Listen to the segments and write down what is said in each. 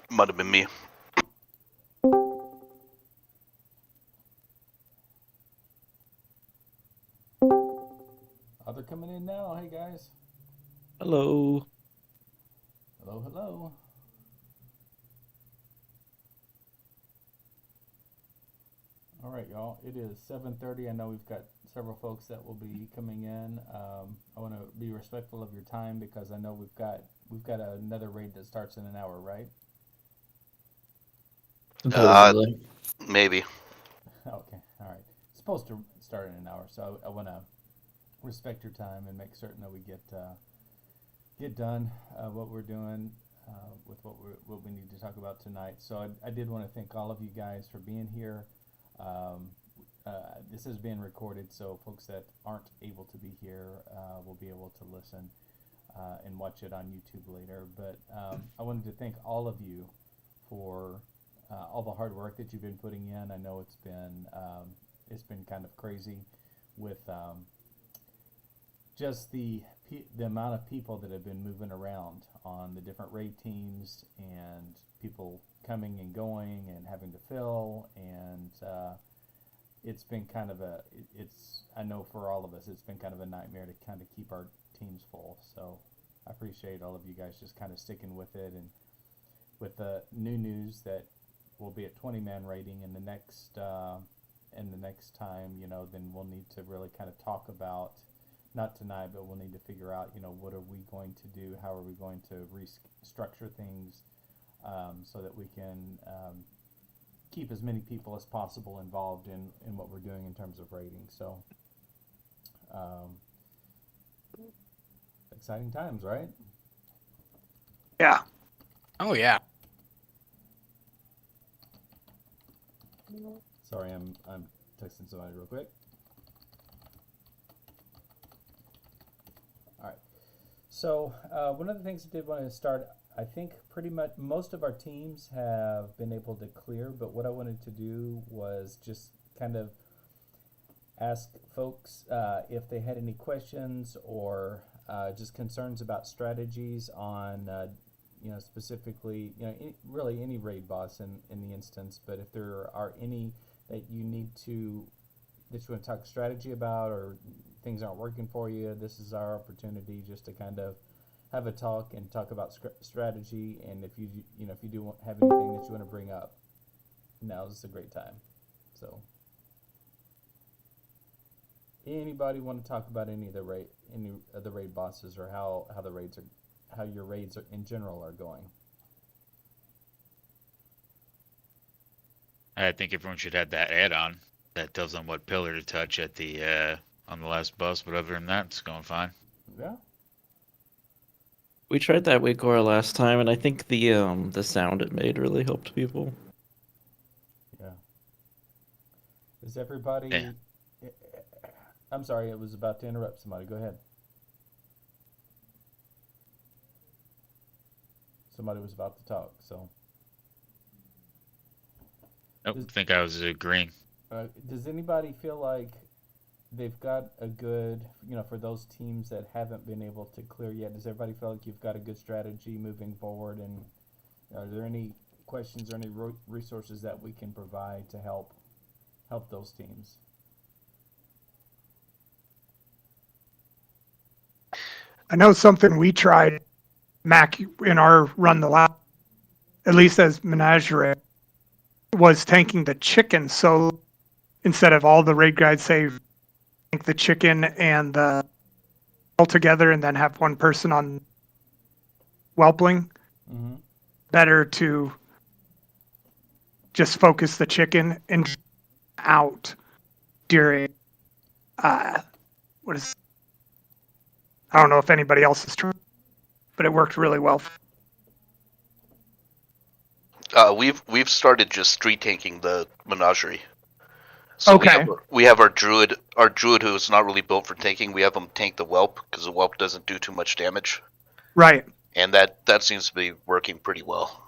Might have been me. Oh, they're coming in now. Hey, guys. Hello. Hello, hello. All right, y'all. It is 7:30. I know we've got several folks that will be coming in. I want to be respectful of your time because I know we've got another raid that starts in an hour, right? Uh, Supposedly. maybe. Okay. All right. It's supposed to start in an hour, so I want to respect your time and make certain that we get done what we're doing with what we need to talk about tonight. So I did want to thank all of you guys for being here. Um, this is being recorded, so folks that aren't able to be here will be able to listen and watch it on YouTube later. But I wanted to thank all of you for all the hard work that you've been putting in. I know it's been kind of crazy with just the amount of people that have been moving around on the different raid teams and people coming and going and having to fill and it's been kind of it's I know for all of us it's been kind of a nightmare to kind of keep our teams full. So I appreciate all of you guys just kind of sticking with it, and with the new news that we'll be at 20-man rating in the next time, then we'll need to really kind of talk about, not tonight, but we'll need to figure out, what are we going to do? How are we going to restructure things so that we can keep as many people as possible involved in what we're doing in terms of rating. So, um, exciting times, right? Yeah. Oh yeah. Sorry, I'm texting somebody real quick. All right. So one of the things I did want to start, I think pretty much most of our teams have been able to clear, but what I wanted to do was just kind of ask folks if they had any questions or just concerns about strategies on, specifically, really any raid boss in the instance. But if there are any that that you want to talk strategy about, or things aren't working for you, this is our opportunity just to kind of have a talk and talk about strategy. And if you do have anything that you want to bring up, now is a great time. So, anybody want to talk about any of the raid bosses, or how your raids are, in general, are going? I think everyone should have that add-on that tells them what pillar to touch at the on the last bus. But other than that, it's going fine. Yeah. We tried that Wigor last time, and I think the sound it made really helped people. Yeah. Is everybody? Yeah. I'm sorry, I was about to interrupt somebody. Go ahead. Somebody was about to talk. So, Nope, does, I think I was agreeing. does anybody feel like they've got a good, for those teams that haven't been able to clear yet? Does everybody feel like you've got a good strategy moving forward? And are there any questions or any resources that we can provide to help those teams? I know something we tried, Mac, in our run the last, at least as Menagerie, was tanking the chicken. So instead of all the raid guides say tank the chicken and the all together, and then have one person on whelpling, Mm-hmm. better to just focus the chicken and out during what is, I don't know if anybody else has tried, but it worked really well. We've started just street tanking the menagerie. So Okay. we have our druid who is not really built for tanking. We have him tank the whelp because the whelp doesn't do too much damage, Right. and that seems to be working pretty well.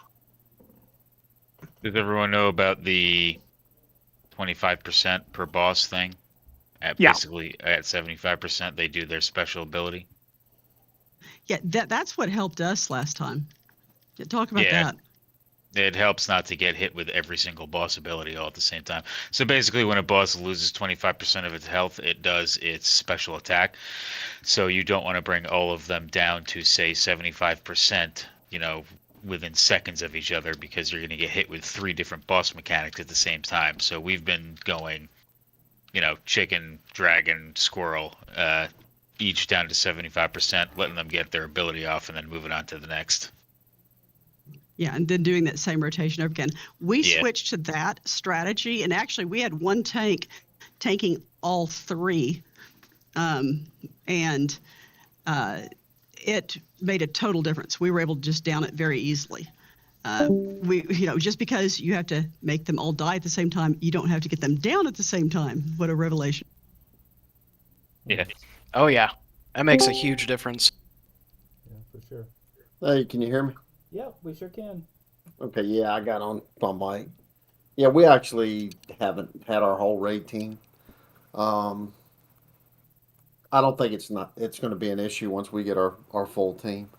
Does everyone know about the 25% per boss thing? Yeah. Basically, at 75%, they do their special ability. Yeah, that's what helped us last time. Yeah, talk about Yeah. that. It helps not to get hit with every single boss ability all at the same time. So basically, when a boss loses 25% of its health, it does its special attack. So you don't want to bring all of them down to, say, 75%, within seconds of each other, because you're going to get hit with 3 different boss mechanics at the same time. So we've been going, chicken, dragon, squirrel, each down to 75%, letting them get their ability off and then moving on to the next. Yeah, and then doing that same rotation over again. We Yeah. switched to that strategy, and actually we had one tank tanking all 3, and it made a total difference. We were able to just down it very easily. Just because you have to make them all die at the same time, you don't have to get them down at the same time. What a revelation. Yeah. Oh yeah, that makes a huge difference. Yeah, for sure. Hey, can you hear me? Yeah, we sure can. Okay, yeah, I got on my mic. Yeah, we actually haven't had our whole raid team. I don't think it's going to be an issue once we get our full team.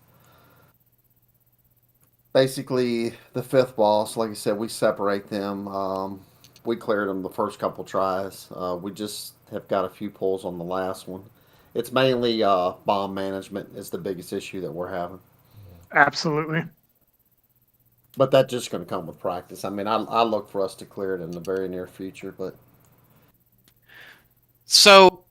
Basically, the 5th boss, like I said, we separate them. We cleared them the first couple tries. We just have got a few pulls on the last one. It's mainly bomb management is the biggest issue that we're having. Absolutely. But that's just going to come with practice. I mean, I look for us to clear it in the very near future, but So,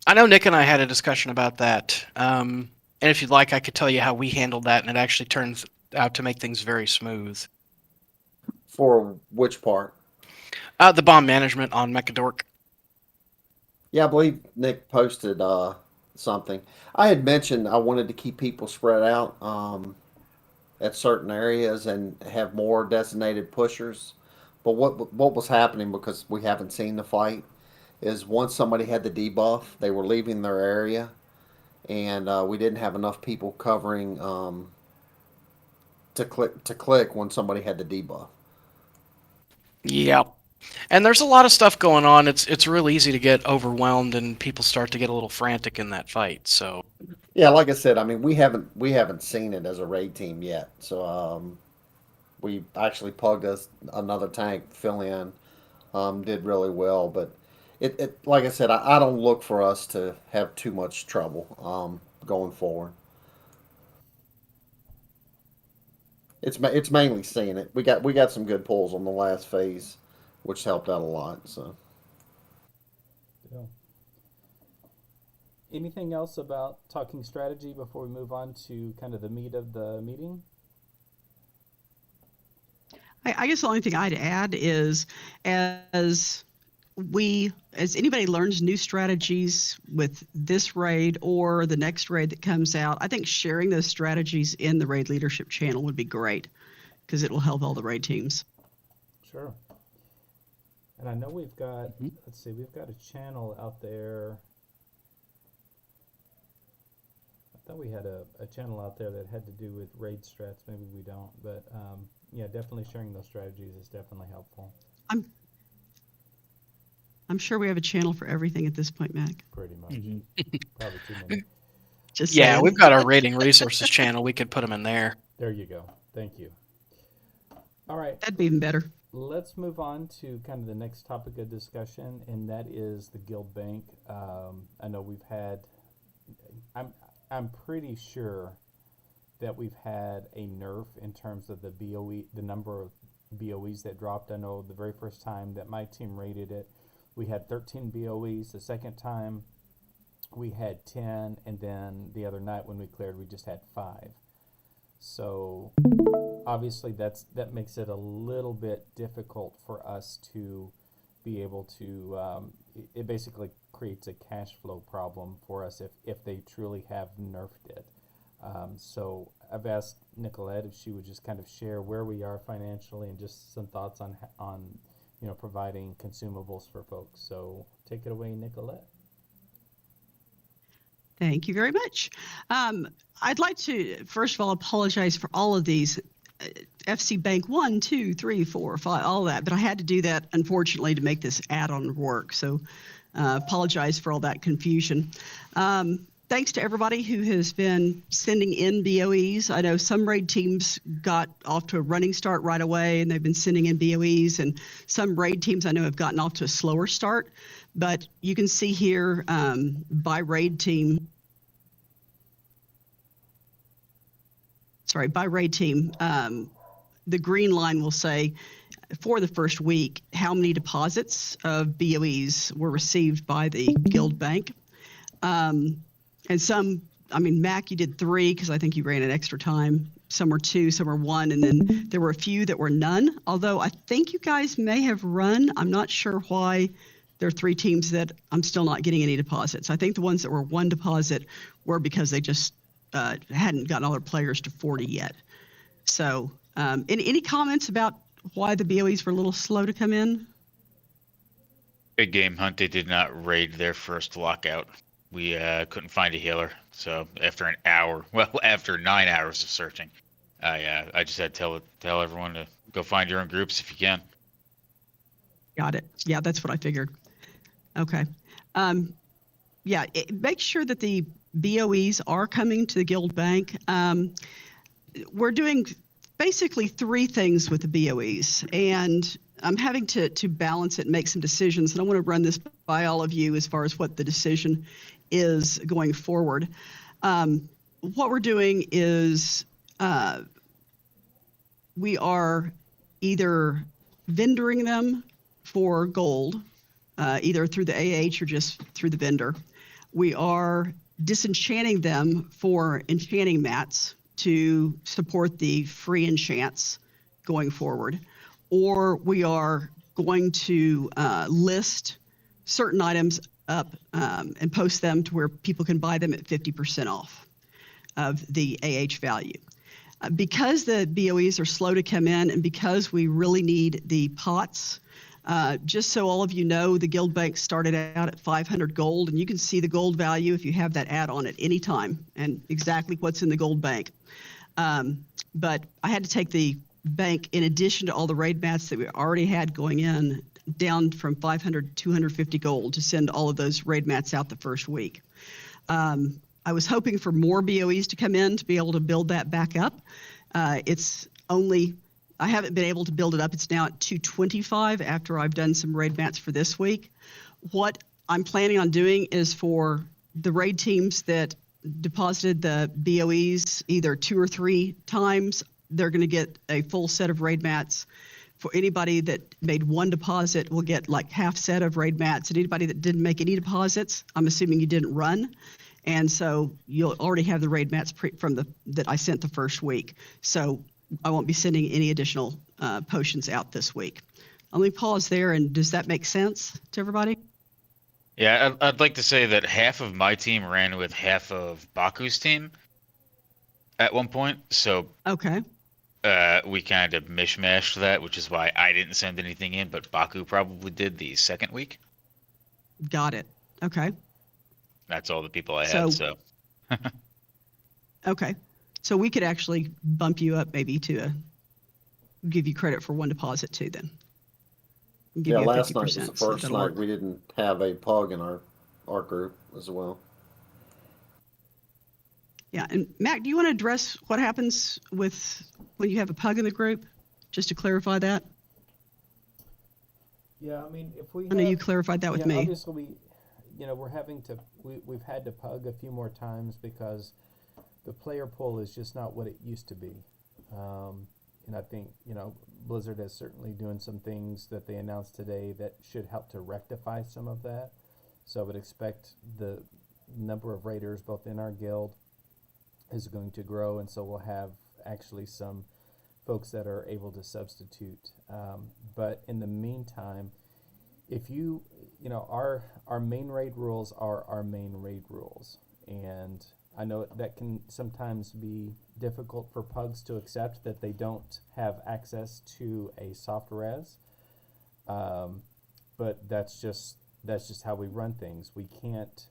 I know Nick and I had a discussion about that. And if you'd like, I could tell you how we handled that, and it actually turns out to make things very smooth. for which part? The bomb management on Mechadork. Yeah, I believe Nick posted something. I had mentioned I wanted to keep people spread out at certain areas and have more designated pushers. But what was happening, because we haven't seen the fight, is once somebody had the debuff, they were leaving their area, and we didn't have enough people covering to click when somebody had the debuff. Yeah. And there's a lot of stuff going on. It's real easy to get overwhelmed, and people start to get a little frantic in that fight. So Yeah, like I said, I mean we haven't seen it as a raid team yet. So we actually plugged another tank fill in, did really well. But it like I said, I don't look for us to have too much trouble going forward. It's mainly seeing it. We got some good pulls on the last phase, which helped out a lot. So Yeah. Anything else about talking strategy before we move on to kind of the meat of the meeting? I guess the only thing I'd add is as anybody learns new strategies with this raid or the next raid that comes out, I think sharing those strategies in the raid leadership channel would be great, because it will help all the raid teams. Sure. And I know we've got, let's see, we've got a channel out there. I thought we had a channel out there that had to do with raid strats. Maybe we don't, but yeah, definitely sharing those strategies is definitely helpful. I'm sure we have a channel for everything at this point, Mac. Pretty much. Probably too many. Just yeah, saying. we've got our rating resources channel. We could put them in there. There you go. Thank you. All right. That'd be even better. Let's move on to kind of the next topic of discussion, and that is the guild bank. I know we've had, I'm pretty sure that we've had a nerf in terms of the BOE, the number of BOEs that dropped. I know the very first time that my team rated it, we had 13 BOEs. The second time we had 10, and then the other night when we cleared, we just had 5. So obviously that makes it a little bit difficult for us to be able to, it basically creates a cash flow problem for us if they truly have nerfed it. So I've asked Nicolette if she would just kind of share where we are financially and just some thoughts on providing consumables for folks. So take it away, Nicolette. Thank you very much. I'd like to, first of all, apologize for all of these FC Bank 1, 2, 3, 4, 5, all that. But I had to do that, unfortunately, to make this add-on work. So apologize for all that confusion. thanks to everybody who has been sending in BOEs. I know some raid teams got off to a running start right away, and they've been sending in BOEs, and some raid teams I know have gotten off to a slower start. But you can see here by raid team, the green line will say for the first week how many deposits of BOEs were received by the Guild Bank. And some, I mean, Mac, you did 3 because I think you ran an extra time. Some were 2, some were 1, and then there were a few that were none. Although I think you guys may have run. I'm not sure why there are 3 teams that I'm still not getting any deposits. I think the ones that were 1 deposit were because they just hadn't gotten all their players to 40 yet. So any comments about why the BOEs were a little slow to come in? Big Game Hunt, they did not raid their first lockout. We couldn't find a healer, so after 9 hours of searching, I just had to tell everyone to go find your own groups if you can. Got it. Yeah, that's what I figured. Okay. Make sure that the BOEs are coming to the Guild Bank. We're doing basically 3 things with the BOEs, and I'm having to balance it and make some decisions, and I want to run this by all of you as far as what the decision is going forward. What we're doing is we are either vendoring them for gold, either through the AH or just through the vendor. We are disenchanting them for enchanting mats to support the free enchants going forward. Or we are going to list certain items up and post them to where people can buy them at 50% off of the AH value. Because the BOEs are slow to come in and because we really need the pots, just so all of you know, the Guild Bank started out at 500 gold, and you can see the gold value if you have that add-on at any time and exactly what's in the Gold Bank. But I had to take the bank, in addition to all the raid mats that we already had going in, down from 500 to 250 gold to send all of those raid mats out the first week. I was hoping for more BOEs to come in to be able to build that back up. I haven't been able to build it up. It's now at 225 after I've done some raid mats for this week. What I'm planning on doing is for the raid teams that deposited the BOEs either 2 or 3 times, they're going to get a full set of raid mats. For anybody that made 1 deposit will get like half set of raid mats. And anybody that didn't make any deposits, I'm assuming you didn't run. And so you'll already have the raid mats that I sent the first week. So I won't be sending any additional potions out this week. Let me pause there. And does that make sense to everybody? Yeah, I'd like to say that half of my team ran with half of Baku's team at one point. So okay. We kind of mishmashed that, which is why I didn't send anything in, but Baku probably did the second week. Got it. Okay. That's all the people I had, so. Okay. So we could actually bump you up maybe to give you credit for 1 deposit too then. Yeah, last night was the first night we didn't have a pug in our group as well. Yeah, and Mac, do you want to address what happens with when you have a pug in the group, just to clarify that? Yeah, I mean, if we I know you clarified that with me. Obviously, we've had to pug a few more times because the player pool is just not what it used to be. And I think, Blizzard is certainly doing some things that they announced today that should help to rectify some of that. So I would expect the number of raiders, both in our guild, is going to grow, and so we'll have actually some folks that are able to substitute. But in the meantime, if our main raid rules are our main raid rules, and I know that can sometimes be difficult for pugs to accept that they don't have access to a soft res, but that's just how we run things. We can't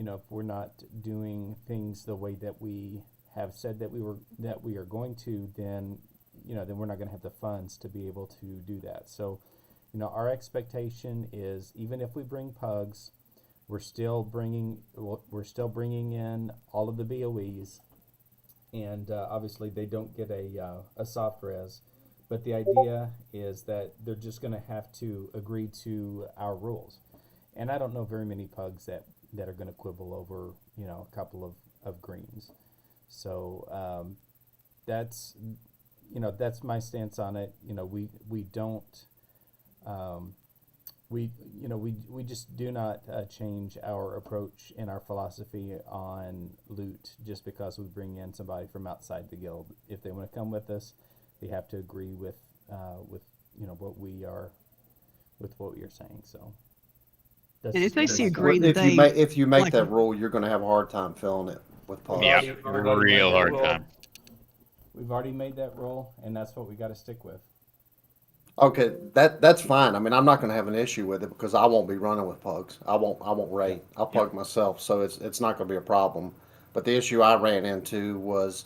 if we're not doing things the way that we have said that we are going to, then we're not going to have the funds to be able to do that. So, our expectation is even if we bring pugs, We're still bringing in all of the BOEs, and obviously they don't get a soft res. But the idea is that they're just going to have to agree to our rules. And I don't know very many pugs that are going to quibble over, a couple of greens. So that's my stance on it. We don't, we just do not change our approach and our philosophy on loot just because we bring in somebody from outside the guild. If they want to come with us, they have to agree with what you're saying. So, And if they see a If green, if you make like- that rule, you're going to have a hard time filling it with pugs. Yeah, We've already made real that hard rule. time. We've already made that rule, and that's what we got to stick with. Okay, that's fine. I mean, I'm not going to have an issue with it because I won't be running with pugs. I won't raid. I'll pug myself, so it's not going to be a problem. But the issue I ran into was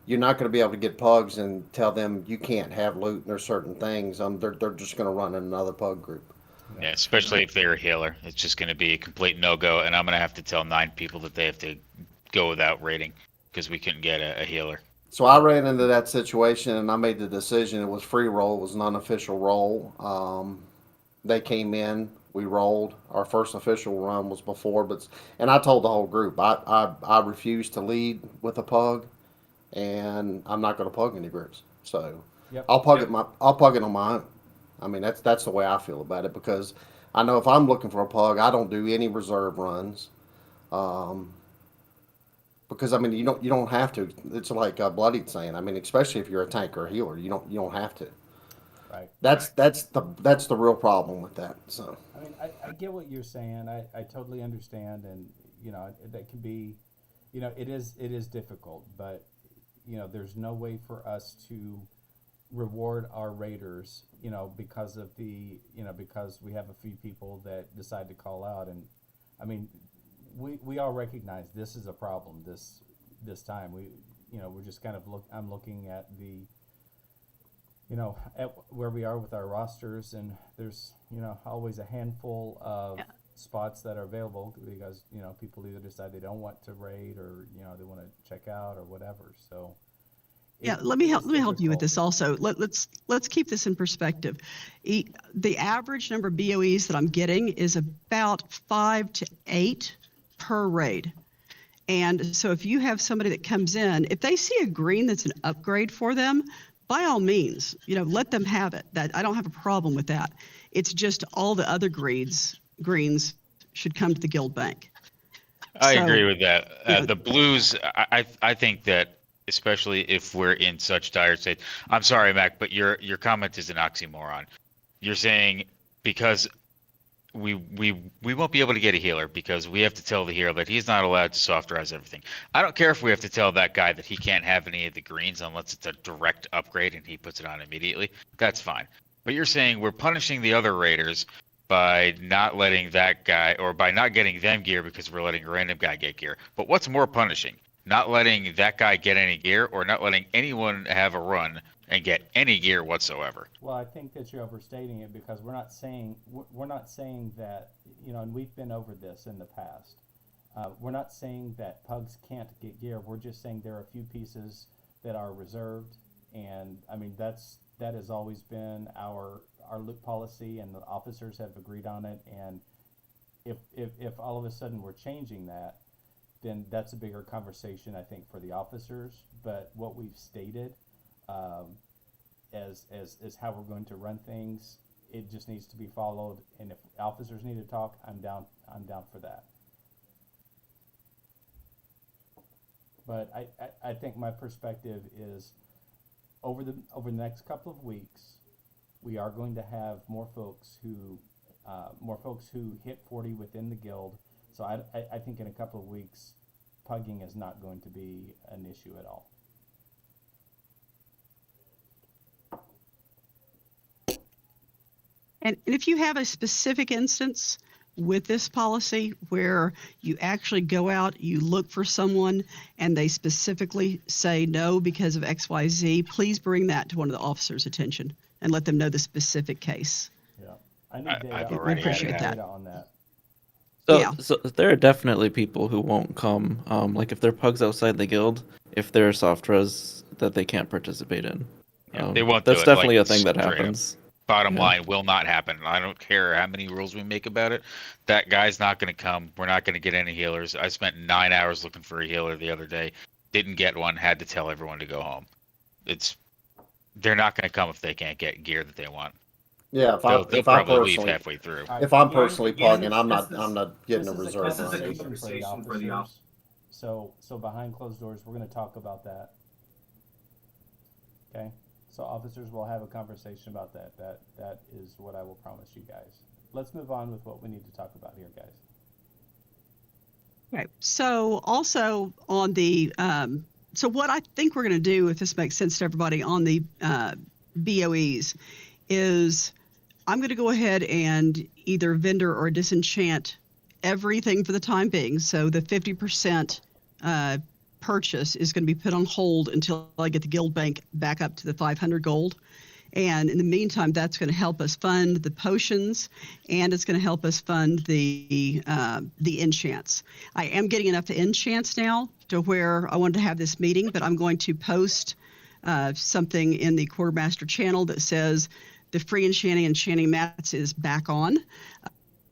you're not going to be able to get pugs and tell them you can't have loot and there's certain things. They're just going to run in another pug group. Yeah, especially if they're a healer. It's just going to be a complete no-go, and I'm going to have to tell 9 people that they have to go without raiding because we couldn't get a healer. So I ran into that situation and I made the decision. It was free roll. It was an unofficial roll. They came in, we rolled. Our first official run was before, and I told the whole group I refuse to lead with a pug, and I'm not going to pug any groups. So Yep. I'll pug it on my own. I mean that's the way I feel about it because I know if I'm looking for a pug, I don't do any reserve runs. Because I mean you don't have to. It's like Bloodied saying. I mean, especially if you're a tank or a healer, you don't have to. Right. That's the real problem with that. So I mean, I get what you're saying. I totally understand, and that can be, it is difficult, but there's no way for us to reward our raiders, because of because we have a few people that decide to call out, and I mean, we all recognize this is a problem this time. We're just kind of I'm looking at the at where we are with our rosters, and there's always a handful of spots that are available because people either decide they don't want to raid or they want to check out or whatever. So let me help you with this also. Let's keep this in perspective. The average number of BOEs that I'm getting is about 5 to 8 per raid. And so if you have somebody that comes in, if they see a green that's an upgrade for them, by all means, let them have it. That I don't have a problem with that. It's just all the other greens should come to the guild bank. I So, agree with that. The blues, I think that especially if we're in such dire state. I'm sorry, Mac, but your comment is an oxymoron. You're saying because we won't be able to get a healer because we have to tell the healer that he's not allowed to soft res everything. I don't care if we have to tell that guy that he can't have any of the greens unless it's a direct upgrade and he puts it on immediately. That's fine. But you're saying we're punishing the other raiders by not letting that guy or by not getting them gear because we're letting a random guy get gear. But what's more punishing? Not letting that guy get any gear or not letting anyone have a run and get any gear whatsoever? Well, I think that you're overstating it because we're not saying that, and we've been over this in the past. We're not saying that pugs can't get gear. We're just saying there are a few pieces that are reserved, and I mean that has always been our loot policy, and the officers have agreed on it. And if all of a sudden we're changing that, then that's a bigger conversation, I think, for the officers. But what we've stated as how we're going to run things, it just needs to be followed. And if officers need to talk, I'm down for that. But I think my perspective is over the next couple of weeks, we are going to have more folks who hit 40 within the guild. So I think in a couple of weeks, pugging is not going to be an issue at all. And if you have a specific instance with this policy where you actually go out, you look for someone, and they specifically say no because of XYZ, please bring that to one of the officers' attention and let them know the specific case. Yeah, I need I've data. already appreciate I need that. data on that. Yeah. So there are definitely people who won't come. Like if there are pugs outside the guild, if there are soft res that they can't participate in. Yeah, they won't do That's it, definitely like, a thing that straight up. happens. Bottom Yeah. line, will not happen. I don't care how many rules we make about it. That guy's not going to come. We're not going to get any healers. I spent 9 hours looking for a healer the other day. Didn't get one. Had to tell everyone to go home. They're not going to come if they can't get gear that they want. Yeah, They'll if I probably leave personally, halfway through. All right, if I'm again- personally again, plugging, I'm not getting a reserve This is run a either. conversation for the officers. So behind closed doors, we're going to talk about that. Okay, so officers will have a conversation about that. That is what I will promise you guys. Let's move on with what we need to talk about here, guys. Okay. So also on the so what I think we're going to do, if this makes sense to everybody, on the BOEs, is I'm going to go ahead and either vendor or disenchant everything for the time being. So the 50% purchase is going to be put on hold until I get the guild bank back up to the 500 gold. And in the meantime, that's going to help us fund the potions, and it's going to help us fund the enchants. I am getting enough to enchants now to where I wanted to have this meeting, but I'm going to post something in the Quartermaster channel that says the free enchanting mats is back on.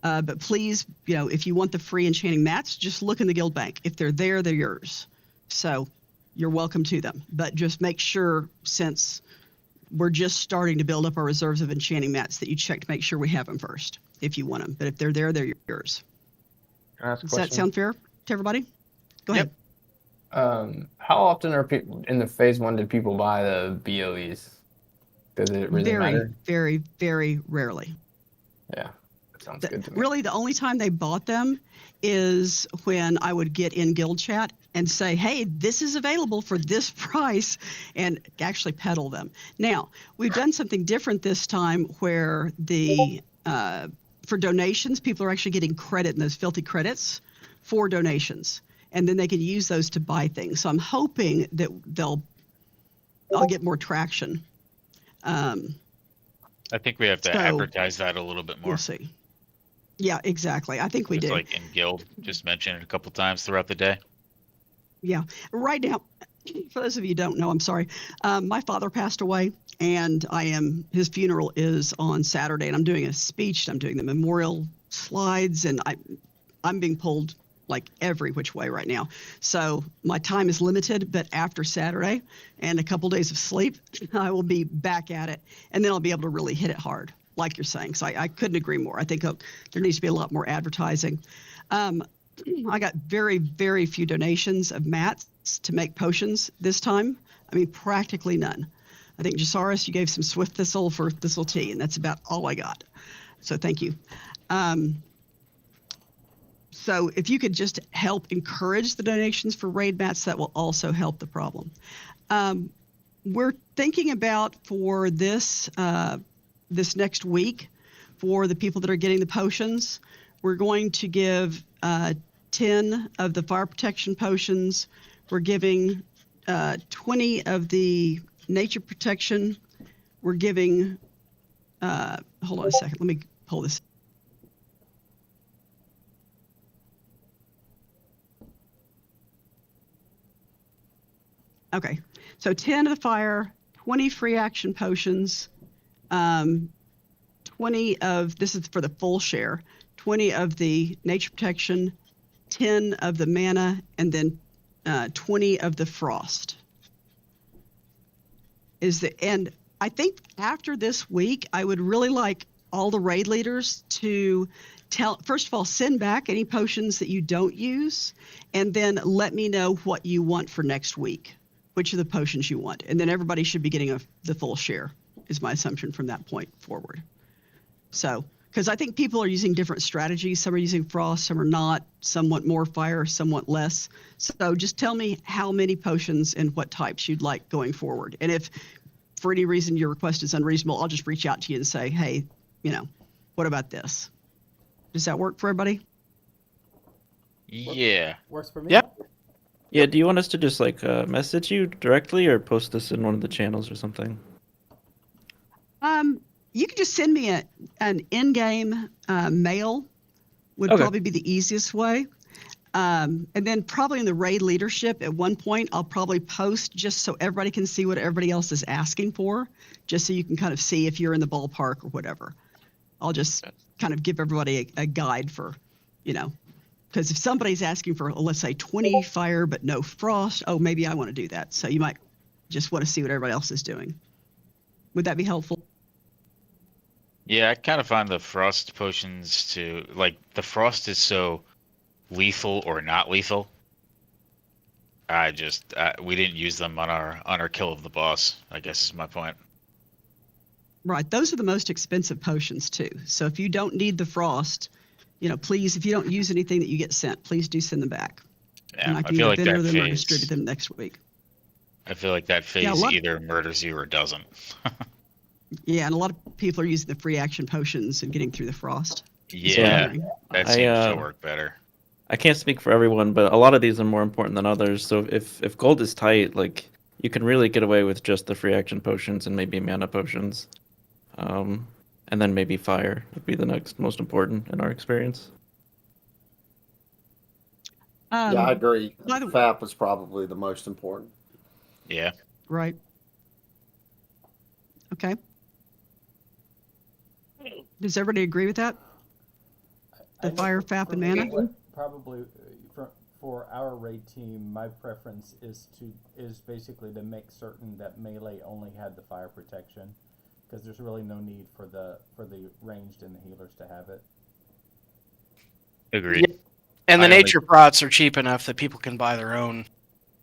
But please, if you want the free enchanting mats, just look in the guild bank. If they're there, they're yours. So you're welcome to them. But just make sure, since we're just starting to build up our reserves of enchanting mats, that you check to make sure we have them first if you want them. But if they're there, they're yours. Can I ask a Does that question? sound fair to everybody? Go Yep. ahead. How often are people in the phase 1 did people buy the BOEs? Does it really Very, matter? very, very rarely. Yeah, that sounds good to me. Really, the only time they bought them is when I would get in guild chat and say, hey, this is available for this price, and actually peddle them. Now, we've done something different this time where for donations, people are actually getting credit in those filthy credits for donations, and then they can use those to buy things. So I'm hoping that I'll get more traction. I think we have to So- advertise that a little bit more. We'll see. Yeah, exactly. I think we Just do. like in guild, just mention it a couple times throughout the day. Yeah. Right now, for those of you who don't know, I'm sorry. My father passed away, and his funeral is on Saturday, and I'm doing a speech. I'm doing the memorial slides, and I'm being pulled like every which way right now. So my time is limited, but after Saturday and a couple days of sleep, I will be back at it, and then I'll be able to really hit it hard, like you're saying. So I couldn't agree more. I think there needs to be a lot more advertising. I got very, very few donations of mats to make potions this time. I mean, practically none. I think, Jasaris, you gave some Swift Thistle for Thistle Tea, and that's about all I got. So thank you. So if you could just help encourage the donations for raid mats, that will also help the problem. We're thinking about for this next week, for the people that are getting the potions, we're going to give 10 of the fire protection potions. We're giving 20 of the nature protection. We're giving, hold on a second, let me pull this. Okay, so 10 of the fire, 20 free action potions, 20 of, this is for the full share, 20 of the nature protection, 10 of the mana, and then 20 of the frost. And I think after this week, I would really like all the raid leaders to first of all, send back any potions that you don't use, and then let me know what you want for next week, which are the potions you want. And then everybody should be getting the full share, is my assumption from that point forward. So, because I think people are using different strategies. Some are using frost, some are not. Some want more fire, some want less. So just tell me how many potions and what types you'd like going forward. And if for any reason your request is unreasonable, I'll just reach out to you and say, hey, what about this? Does that work for everybody? Yeah. Works for me. Yep. Yeah, do you want us to just message you directly or post this in one of the channels or something? You can just send me an in-game mail would Okay. probably be the easiest way. And then probably in the raid leadership at one point, I'll probably post just so everybody can see what everybody else is asking for, just so you can kind of see if you're in the ballpark or whatever. I'll just kind of give everybody a guide for, because if somebody's asking for, let's say 20 fire but no frost, oh, maybe I want to do that. So you might just want to see what everybody else is doing. Would that be helpful? Yeah, I kind of find the frost potions the frost is so lethal or not lethal. We didn't use them on our kill of the boss, I guess is my point. Right. Those are the most expensive potions too. So if you don't need the frost, please, if you don't use anything that you get sent, please do send them back. Yeah, And I I can feel either like vendor that them or phase. distribute them next week. I feel like that phase Yeah, either murders you or doesn't. Yeah, and a lot of people are using the free action potions and getting through the frost. Yeah, that I, seems uh, to work better. I can't speak for everyone, but a lot of these are more important than others. So if gold is tight, like you can really get away with just the free action potions and maybe mana potions, and then maybe fire would be the next most important in our experience. Yeah, I agree. by the- FAP is probably the most important. Yeah. Right. Okay. Does everybody agree with that? The I know fire, for- FAP, for and me, mana? Probably for our raid team, my preference is basically to make certain that melee only had the fire protection, because there's really no need for the ranged and the healers to have it. Agreed. And the I only- nature prots are cheap enough that people can buy their own.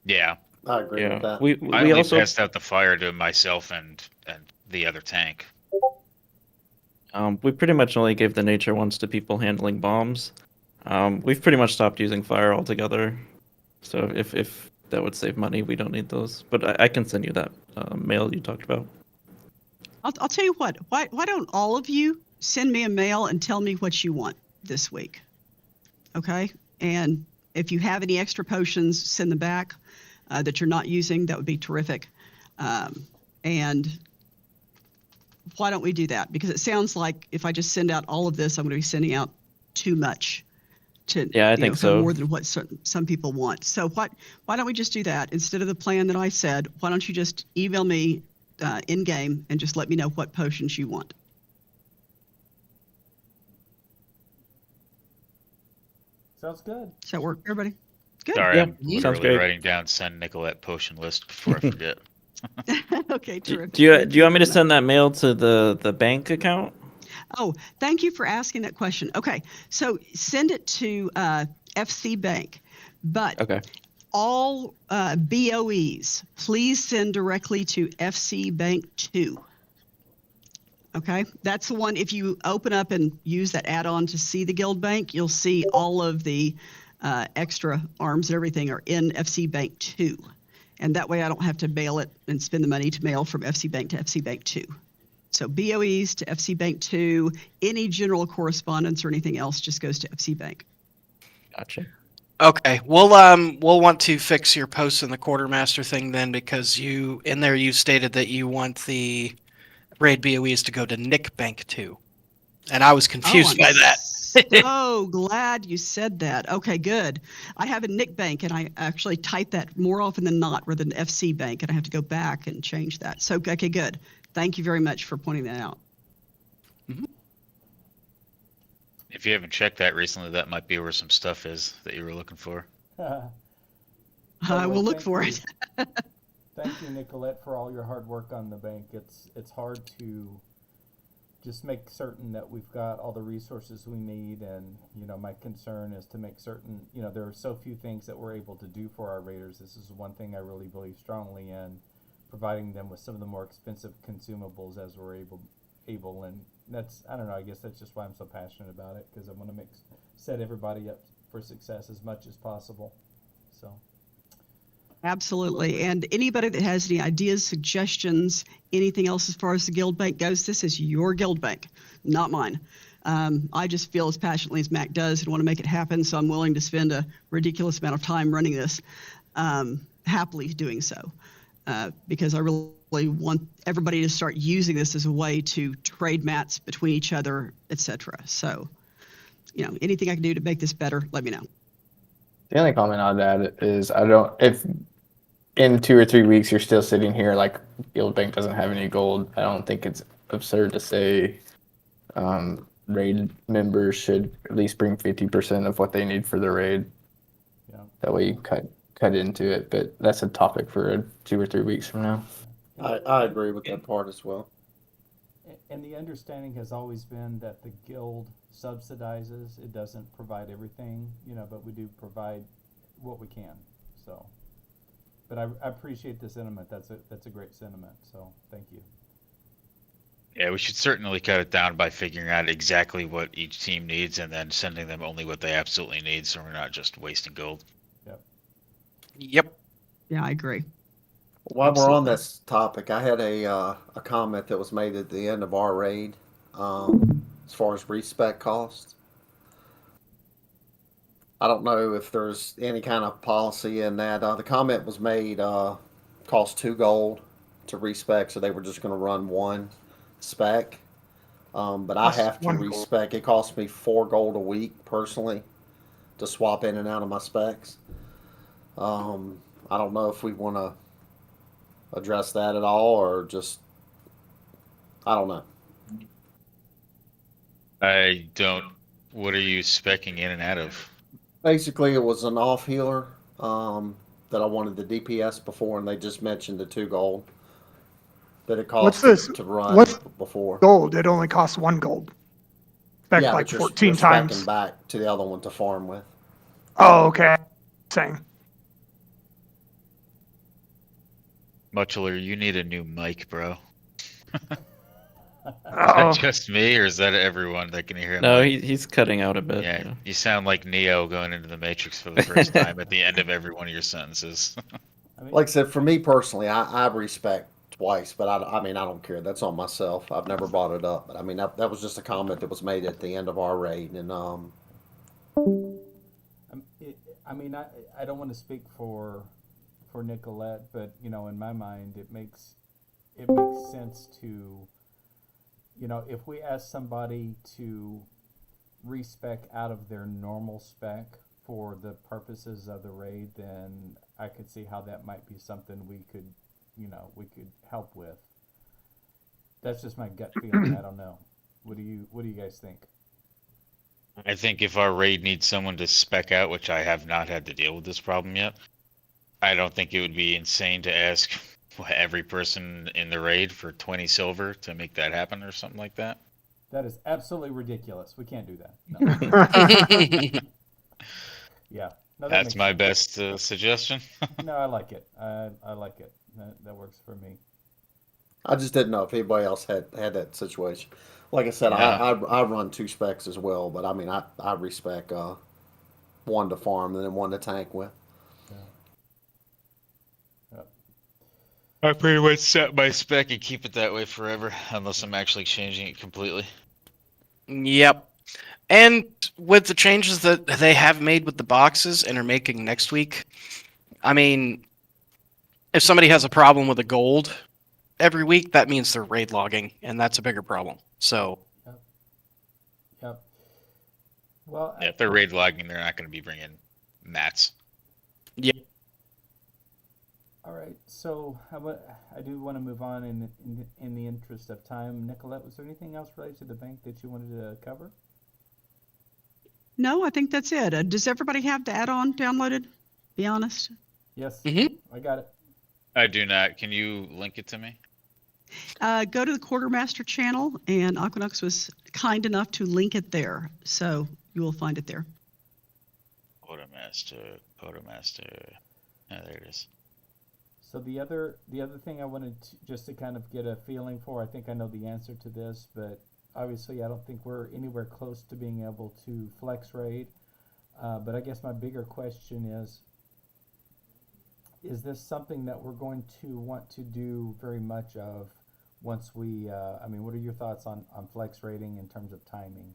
Yeah. I agree with Yeah, that. we I only also passed out the fire to myself and the other tank. we pretty much only gave the nature ones to people handling bombs. We've pretty much stopped using fire altogether. So if that would save money, we don't need those. But I can send you that mail you talked about. I'll tell you what. Why don't all of you send me a mail and tell me what you want this week? Okay? And if you have any extra potions, send them back that you're not using. That would be terrific. And why don't we do that? Because it sounds like if I just send out all of this, I'm going to be sending out too much to Yeah, I think so. more than what some people want. So why don't we just do that instead of the plan that I said? Why don't you just email me in game and just let me know what potions you want? Sounds good. Does that work, everybody? Good. Sorry, Yeah, I'm sounds literally great. writing down send Nicolette potion list before I forget. Okay, terrific. Do you Thank want me to very send that mail to the bank account? Oh, thank you for asking that question. Okay, so send it to FC Bank, but Okay. all BOEs, please send directly to FC Bank 2. Okay, that's the one. If you open up and use that add-on to see the Guild Bank, you'll see all of the extra arms and everything are in FC Bank 2. And that way I don't have to mail it and spend the money to mail from FC Bank to FC Bank 2. So BOEs to FC Bank 2, any general correspondence or anything else just goes to FC Bank. Gotcha. Okay, we'll want to fix your post in the quartermaster thing then, because you stated that you want the raid BOEs to go to Nick Bank 2, and I was confused by that. So glad you said that. Okay, good. I have a Nick Bank, and I actually type that more often than not rather than FC Bank, and I have to go back and change that. So, okay, good. Thank you very much for pointing that out. If you haven't checked that recently, that might be where some stuff is that you were looking for. I will look thank for you. it. Thank you, Nicolette, for all your hard work on the bank. It's hard to just make certain that we've got all the resources we need, and my concern is to make certain there are so few things that we're able to do for our raiders. This is one thing I really believe strongly in, providing them with some of the more expensive consumables as we're able, and that's, I don't know, I guess that's just why I'm so passionate about it, because I want to set everybody up for success as much as possible. So. Absolutely. And anybody that has any ideas, suggestions, anything else as far as the Guild Bank goes, this is your Guild Bank, not mine. I just feel as passionately as Mac does and want to make it happen, so I'm willing to spend a ridiculous amount of time running this, happily doing so, because I really want everybody to start using this as a way to trade mats between each other, etc. So anything I can do to make this better, let me know. The only comment I'd add is if in 2 or 3 weeks you're still sitting here like Guild Bank doesn't have any gold, I don't think it's absurd to say raid members should at least bring 50% of what they need for the raid. Yeah. That way you cut into it, but that's a topic for 2 or 3 weeks from now. I agree with that part as well. And the understanding has always been that the guild subsidizes. It doesn't provide everything, but we do provide what we can. So, but I appreciate the sentiment. That's a great sentiment. So thank you. Yeah, we should certainly cut it down by figuring out exactly what each team needs and then sending them only what they absolutely need, so we're not just wasting gold. Yep. Yeah, I agree. While we're on Absolutely. this topic, I had a comment that was made at the end of our raid, as far as respec costs. I don't know if there's any kind of policy in that. The comment was made, cost 2 gold to respec, so they were just going to run 1 spec. But I Costs have to 1 gold. respec. It costs me 4 gold a week personally to swap in and out of my specs. I don't know if we want to address that at all or just, I don't know. I don't. What are you specking in and out of? Basically, it was an off healer that I wanted the DPS before, and they just mentioned the 2 gold that it What's cost this? to run What's before. Gold, it only costs 1 gold. Back Yeah, like but you're 14 speccing times. back to the other one to farm with. Oh, okay. Same. Muchler, you need a new mic, bro. Is Uh-oh. that just me, or is that everyone that can hear him? No, Like, he's cutting out a bit. yeah, you sound like Neo going into the Matrix for the first time at the end of every one of your sentences. I mean, Like I said, for me personally, I respect twice, but I mean, I don't care. That's on myself. I've never brought it up, but I mean, that was just a comment that was made at the end of our raid, and I don't want to speak for Nicolette, but in my mind, it makes sense to, if we ask somebody to respec out of their normal spec for the purposes of the raid, then I could see how that might be something we could help with. That's just my gut feeling. I don't know. What do you guys think? I think if our raid needs someone to spec out, which I have not had to deal with this problem yet, I don't think it would be insane to ask every person in the raid for 20 silver to make that happen or something like that. That is absolutely ridiculous. We can't do that. No. Yeah. No, that That's makes my sense. best suggestion. No, I like it. I like it. That works for me. I just didn't know if anybody else had that situation. Like I said, Yeah. I run 2 specs as well, but I mean, I respec 1 to farm and then 1 to tank with. I pretty much set my spec and keep it that way forever, unless I'm actually changing it completely. Yep. And with the changes that they have made with the boxes and are making next week, I mean, if somebody has a problem with a gold every week, that means they're raid logging, and that's a bigger problem. So, Yep. Well, Yeah, if they're raid logging, they're not going to be bringing mats. all right. So I do want to move on in the interest of time. Nicolette, was there anything else related to the bank that you wanted to cover? No, I think that's it. Does everybody have the add-on downloaded? Be honest. Yes. Mhm. I got it. I do not. Can you link it to me? Go to the Quartermaster channel, and Aquinox was kind enough to link it there, so you will find it there. Quartermaster. Oh, there it is. So the other thing I wanted just to kind of get a feeling for, I think I know the answer to this, but obviously I don't think we're anywhere close to being able to flex raid. But I guess my bigger question is this something that we're going to want to do very much of once we, what are your thoughts on flex raiding in terms of timing?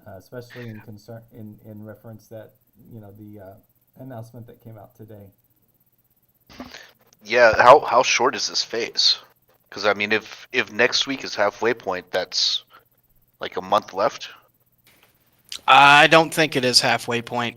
Especially in reference that, the announcement that came out today. Yeah, how short is this phase? Because I mean, if next week is halfway point, that's like a month left. I don't think it is halfway point.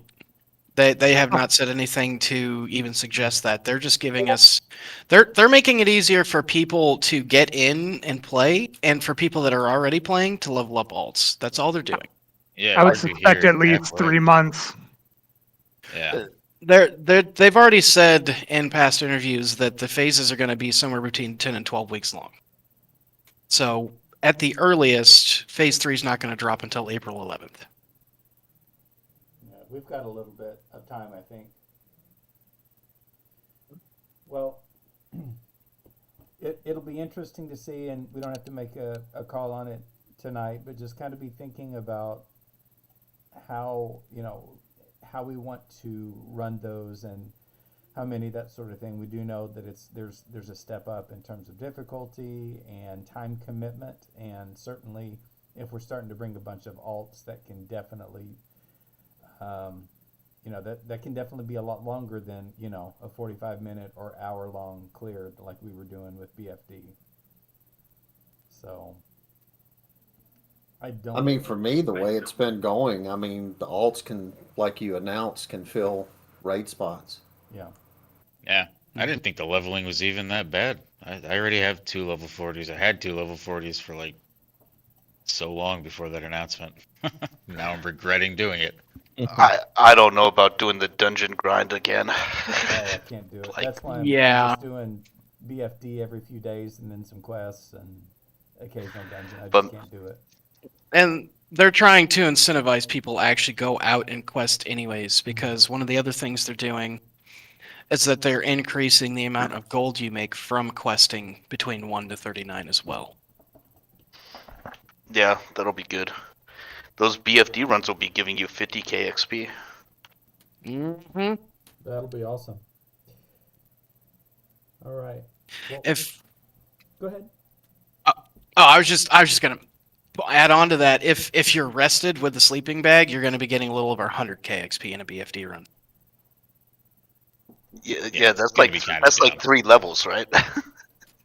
They have not said anything to even suggest that. They're just giving us they're making it easier for people to get in and play, and for people that are already playing to level up alts. That's all they're doing. Yeah, I would if you suspect hear at least halfway. 3 months. Yeah. They've already said in past interviews that the phases are going to be somewhere between 10 and 12 weeks long. So at the earliest, phase 3 is not going to drop until April 11th. Yeah, we've got a little bit of time, I think. Well, it'll be interesting to see, and we don't have to make a call on it tonight, but just kind of be thinking about how, how we want to run those and how many, that sort of thing. We do know that there's a step up in terms of difficulty and time commitment, and certainly if we're starting to bring a bunch of alts, that can definitely that can definitely be a lot longer than a 45-minute or hour-long clear like we were doing with BFD. So I mean, for me, the way it's been going, I mean, the alts can, like you announced, can fill raid spots. Yeah. Yeah. I didn't think the leveling was even that bad. I already have 2 level 40s. I had 2 level 40s for like so long before that announcement. Now I'm regretting doing it. I don't know about doing the dungeon grind again. I can't do it. Like, That's why I'm just doing BFD every few days and then some quests and occasional dungeon. I just can't do it. And they're trying to incentivize people to actually go out and quest anyways, because one of the other things they're doing is that they're increasing the amount of gold you make from questing between 1 to 39 as well. Yeah, that'll be good. Those BFD runs will be giving you 50k XP. Mm-hmm. That'll be awesome. All right. Well, go ahead. I was just gonna add on to that. If you're rested with the sleeping bag, you're going to be getting a little over 100k XP in a BFD run. Yeah, that's like 3 levels, right?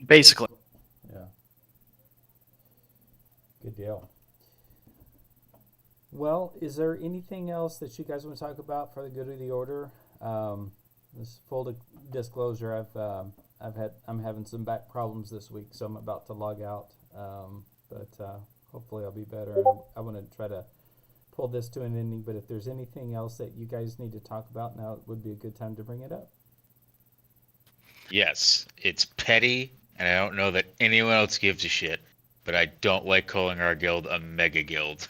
Basically. Yeah. Good deal. Well, is there anything else that you guys want to talk about for the good of the order? This full disclosure, I'm having some back problems this week, so I'm about to log out. But hopefully I'll be better. And I want to try to pull this to an ending. But if there's anything else that you guys need to talk about, now would be a good time to bring it up. Yes, it's petty, and I don't know that anyone else gives a shit, but I don't like calling our guild a mega guild.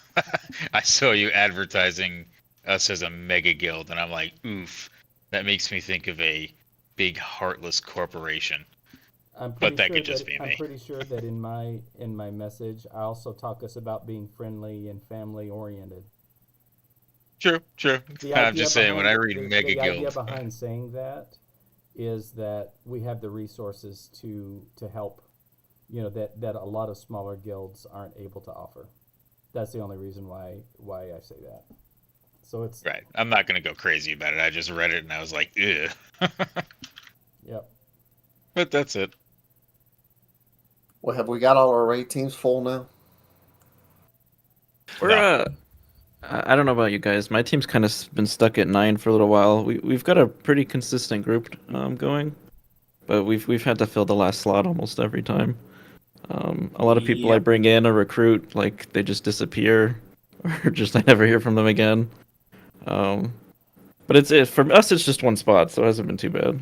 I saw you advertising us as a mega guild, and I'm like, oof, that makes me think of a big heartless corporation. But that could just be me. I'm pretty sure that in my message, I also talk us about being friendly and family oriented. True. I'm just saying, when I read mega guild, the idea behind saying that is that we have the resources to help, that a lot of smaller guilds aren't able to offer. That's the only reason why I say that. So it's right. I'm not going to go crazy about it. I just read it and I was like, ugh. Yep. But that's it. Well, have we got all our raid teams full now? We're I don't know about you guys. My team's kind of been stuck at 9 for a little while. We've got a pretty consistent group going, but we've had to fill the last slot almost every time. A lot of people I bring in or recruit, like they just disappear, or just I never hear from them again. But for us, it's just one spot, so it hasn't been too bad.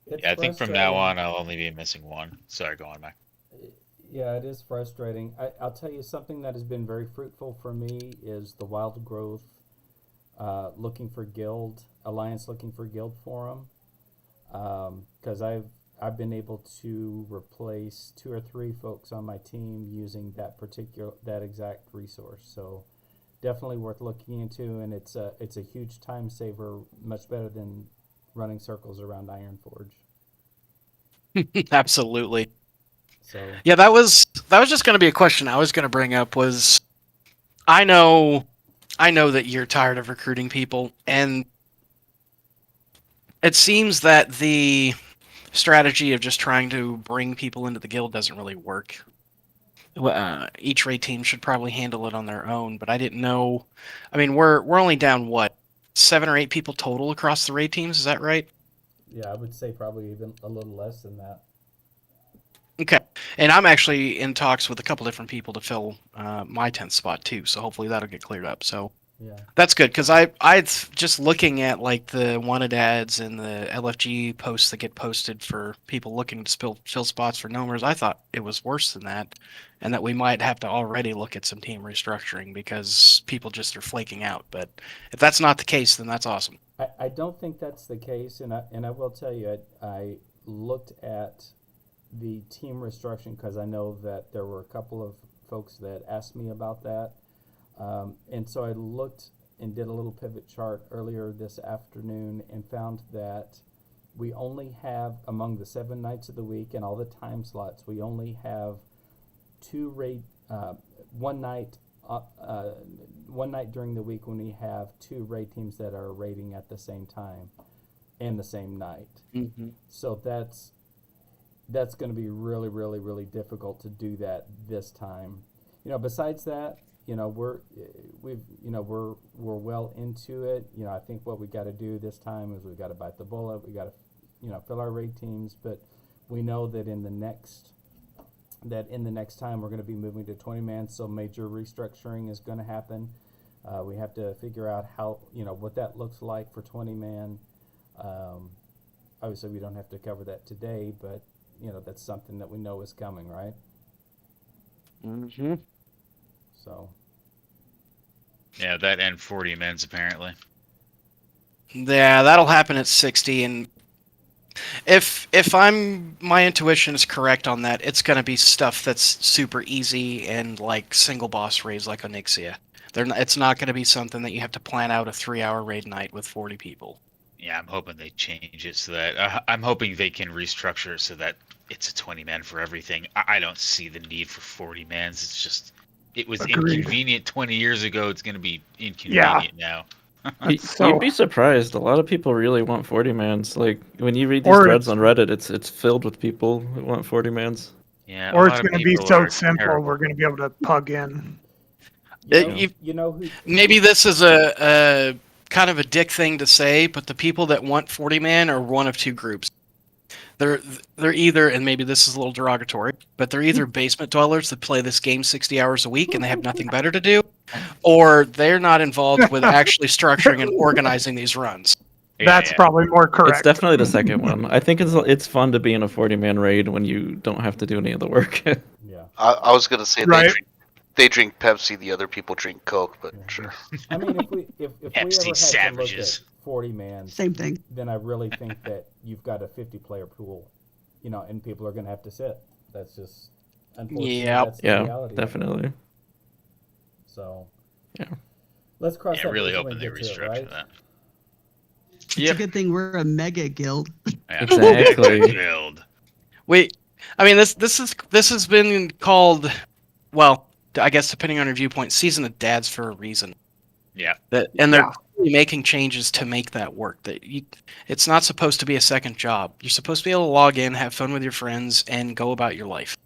Yeah, I think from now on I'll only be missing one. Sorry, go on, Mike. Yeah, it is frustrating. I'll tell you something that has been very fruitful for me is the Wild Growth looking for guild alliance, looking for guild forum, because I've been able to replace 2 or 3 folks on my team using that exact resource. So definitely worth looking into, and it's a huge time saver, much better than running circles around Ironforge. Absolutely. So yeah, that was just going to be a question I was going to bring up. Was I know that you're tired of recruiting people, and it seems that the strategy of just trying to bring people into the guild doesn't really work. each raid team should probably handle it on their own. But I didn't know. I mean, we're only down what 7 or 8 people total across the raid teams. Is that right? Yeah, I would say probably even a little less than that. Okay, and I'm actually in talks with a couple different people to fill my 10th spot too. So hopefully that'll get cleared up. So Yeah. that's good because I just looking at like the wanted ads and the LFG posts that get posted for people looking to fill spots for gnomers. I thought it was worse than that, and that we might have to already look at some team restructuring because people just are flaking out. But if that's not the case, then that's awesome. I don't think that's the case, and I will tell you, I looked at the team restructuring because I know that there were a couple of folks that asked me about that. And so I looked and did a little pivot chart earlier this afternoon and found that we only have, among the 7 nights of the week and all the time slots, we only have one night during the week when we have 2 raid teams that are raiding at the same time and the same night. Mm-hmm. So that's going to be really, really, really difficult to do that this time. Besides that, we're well into it. I think what we got to do this time is we got to bite the bullet. We got to, fill our raid teams, but we know that in the next time we're going to be moving to 20 man. So major restructuring is going to happen. We have to figure out how, what that looks like for 20 man. Obviously we don't have to cover that today, but that's something that we know is coming, right? Mm-hmm. So. Yeah, that and 40 men's apparently. Yeah, that'll happen at 60, and if my intuition is correct on that, it's going to be stuff that's super easy and like single boss raids like Onyxia. It's not going to be something that you have to plan out a 3-hour raid night with 40 people. Yeah, I'm hoping they change it so that I'm hoping they can restructure so that it's a 20 man for everything. I don't see the need for 40 mans. It's just it was Agreed. inconvenient 20 years ago. It's going to be inconvenient now. You'd be surprised. A lot of people really want 40 mans. Like when you read these Or threads it's- on Reddit, it's filled with people who want 40 mans. Yeah, Or a it's lot of going to be people so are simple, terrible. we're going to be able to plug in. You know who? Maybe this is a kind of a dick thing to say, but the people that want 40 man are one of 2 groups. They're either, and maybe this is a little derogatory, but they're either basement dwellers that play this game 60 hours a week and they have nothing better to do, or they're not involved with actually structuring and organizing these runs. Yeah, That's yeah. probably more It's correct. definitely the second one. I think it's fun to be in a 40 man raid when you don't have to do any of the work. Yeah. I was gonna say Right. they drink Pepsi, the other people drink Coke, but Yeah. sure. I mean, if we ever had Pepsi to look savages. at 40 man, Same thing. then I really think that you've got a 50 player pool, and people are going to have to sit. That's just unfortunately Yep. that's the Yeah, reality. of it. definitely. So. Yeah. Let's cross Yeah, that really bridge when hoping we they get to it, restructure right? that. It's a good thing we're a mega guild. Yeah. Exactly. Build. I mean, this has been called, well, I guess depending on your viewpoint, Season of Dads for a reason. Yeah. They're really making changes to make that work. It's not supposed to be a second job. You're supposed to be able to log in, have fun with your friends, and go about your life.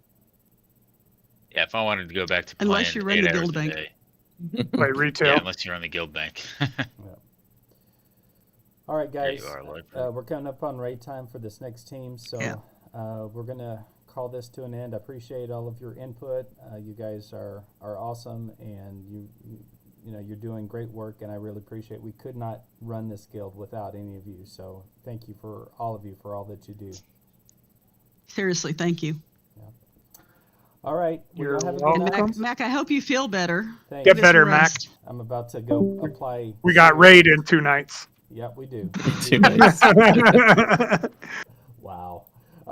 Yeah, if I wanted to go back to Unless playing you run 8 the hours guild a bank. day. Like retail. Yeah, unless you're on the guild bank. All right, There guys. you are, Lloyd. We're coming up on raid time for this next team, so Yeah. we're gonna call this to an end. I appreciate all of your input. You guys are awesome, and you're doing great work, and I really appreciate. We could not run this guild without any of you, so thank you for all of you for all that you do. Seriously, thank you. All right, You're have a good welcome. night. And Mac, I hope you feel better. Thanks. Get Get better, some rest. I'm about to go apply. We got raid in 2 nights. Yep, we do. 2 nights. Wow.